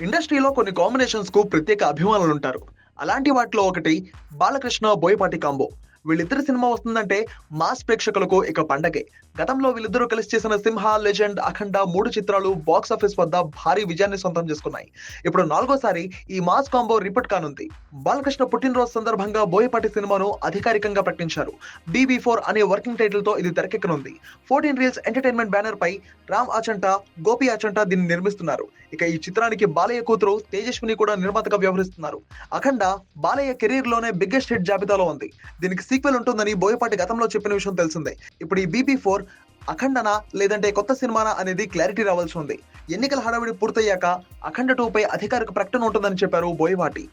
ఇండస్ట్రీలో కొన్ని కాంబినేషన్స్ కు ప్రత్యేక అభిమానులు ఉంటారు. అలాంటి వాటిలో ఒకటి బాలకృష్ణ బోయపాటి కాంబో. వీళ్ళిద్దరి సినిమా వస్తుందంటే మాస్ ప్రేక్షకులకు ఇక పండగే. గతంలో వీళ్ళిద్దరూ కలిసి చేసిన సింహ, లెజెండ్, అఖండ 3 చిత్రాలు బాక్స్ ఆఫీస్ వద్ద భారీ విజయాన్ని సొంతం చేసుకున్నాయి. ఇప్పుడు నాలుగోసారి ఈ మాస్ కాంబో రిపీట్ కానుంది. బాలకృష్ణ పుట్టినరోజు సందర్భంగా బోయపాటి సినిమాను అధికారికంగా ప్రకటించారు. BB4 అనే వర్కింగ్ టైటిల్ తో ఇది తెరకెక్కనుంది. 14 రీల్స్ ఎంటర్టైన్మెంట్ బ్యానర్ పై రామ్ ఆచంట, గోపి ఆచంట దీన్ని నిర్మిస్తున్నారు. ఇక ఈ చిత్రానికి బాలయ్య కూతురు తేజస్విని కూడా నిర్మాతగా వ్యవహరిస్తున్నారు. అఖండ బాలయ్య కెరీర్ లోనే బిగ్గెస్ట్ హిట్ జాబితాలో ఉంది. దీనికి సీక్వెల్ ఉంటుందని బోయపాటి గతంలో చెప్పిన విషయం తెలిసిందే. ఇప్పుడు ఈ BB4 అఖండనా లేదంటే కొత్త సినిమానా అనేది క్లారిటీ రావాల్సి ఉంది. ఎన్నికల హడావిడి పూర్తయ్యాక అఖండ 2 పై అధికారిక ప్రకటన ఉంటుందని చెప్పారు బోయపాటి.